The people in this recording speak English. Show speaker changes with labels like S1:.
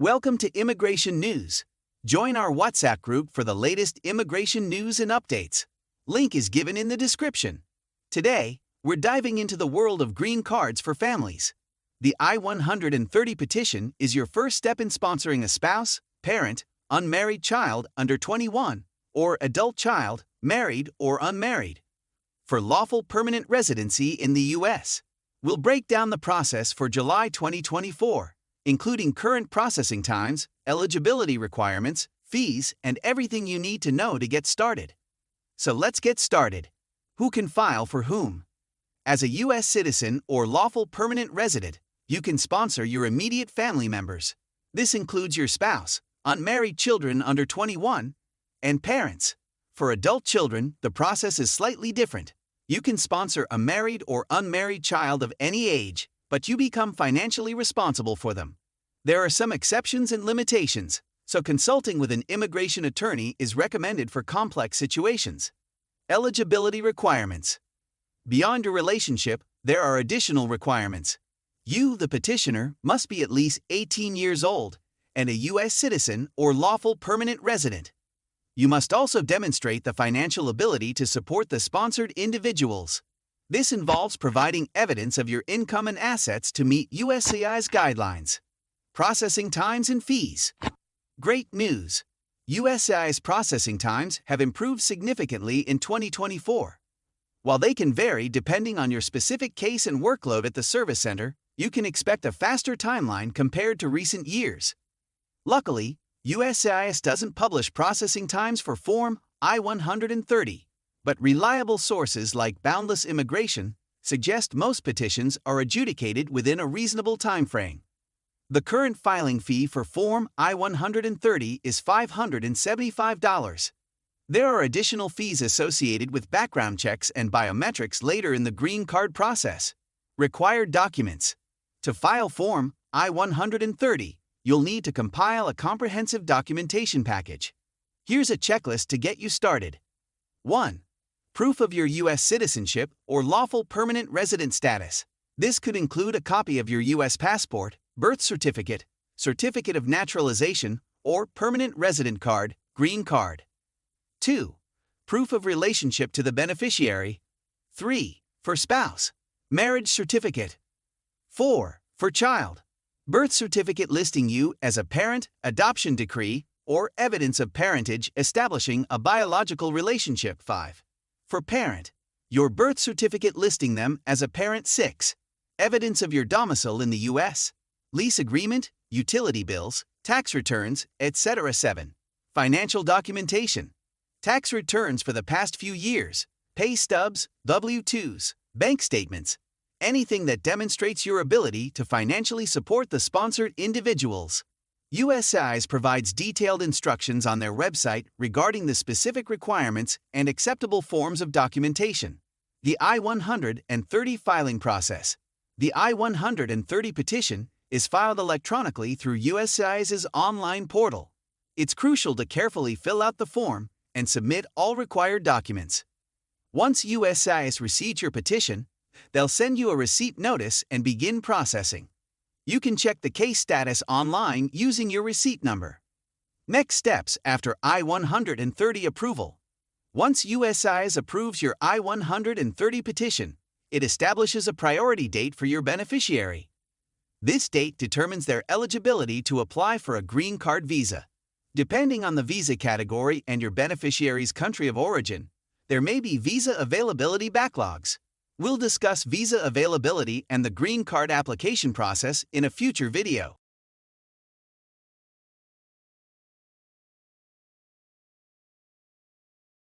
S1: Welcome to Immigration News. Join our WhatsApp group for the latest immigration news and updates. Link is given in the description. Today, we're diving into the world of green cards for families. The I-130 petition is your first step in sponsoring a spouse, parent, unmarried child under 21, or adult child, married or unmarried, for lawful permanent residency in the U.S. We'll break down the process for July 2024, including current processing times, eligibility requirements, fees, and everything you need to know to get started. So let's get started. Who can file for whom? As a U.S. citizen or lawful permanent resident, you can sponsor your immediate family members. This includes your spouse, unmarried children under 21, and parents. For adult children, the process is slightly different. You can sponsor a married or unmarried child of any age, but you become financially responsible for them. There are some exceptions and limitations, so consulting with an immigration attorney is recommended for complex situations. Eligibility requirements. Beyond your relationship, there are additional requirements. You, the petitioner, must be at least 18 years old and a U.S. citizen or lawful permanent resident. You must also demonstrate the financial ability to support the sponsored individuals. This involves providing evidence of your income and assets to meet USCI's guidelines. Processing times and fees. Great news! USCI's processing times have improved significantly in 2024. While they can vary depending on your specific case and workload at the service center, you can expect a faster timeline compared to recent years. Luckily, USCIS doesn't publish processing times for Form I-130, but reliable sources like Boundless Immigration suggest most petitions are adjudicated within a reasonable timeframe. The current filing fee for Form I-130 is $575. There are additional fees associated with background checks and biometrics later in the green card process. Required documents. To file Form I-130, you'll need to compile a comprehensive documentation package. Here's a checklist to get you started. 1. Proof of your U.S. citizenship or lawful permanent resident status. This could include a copy of your U.S. passport, birth certificate, certificate of naturalization, or permanent resident card, green card. 2. Proof of relationship to the beneficiary. 3. For spouse, marriage certificate. 4. For child, birth certificate listing you as a parent, adoption decree, or evidence of parentage establishing a biological relationship. 5. For parent, your birth certificate listing them as a parent. 6. Evidence of your domicile in the U.S., lease agreement, utility bills, tax returns, etc. 7. Financial documentation. Tax returns for the past few years, pay stubs, W-2s, bank statements, anything that demonstrates your ability to financially support the sponsored individuals. USCIS provides detailed instructions on their website regarding the specific requirements and acceptable forms of documentation. The I-130 filing process. The I-130 petition is filed electronically through USCIS's online portal. It's crucial to carefully fill out the form and submit all required documents. Once USCIS receives your petition, they'll send you a receipt notice and begin processing. You can check the case status online using your receipt number. Next steps after I-130 approval. Once USCIS approves your I-130 petition, it establishes a priority date for your beneficiary. This date determines their eligibility to apply for a green card visa. Depending on the visa category and your beneficiary's country of origin, there may be visa availability backlogs. We'll discuss visa availability and the green card application process in a future video.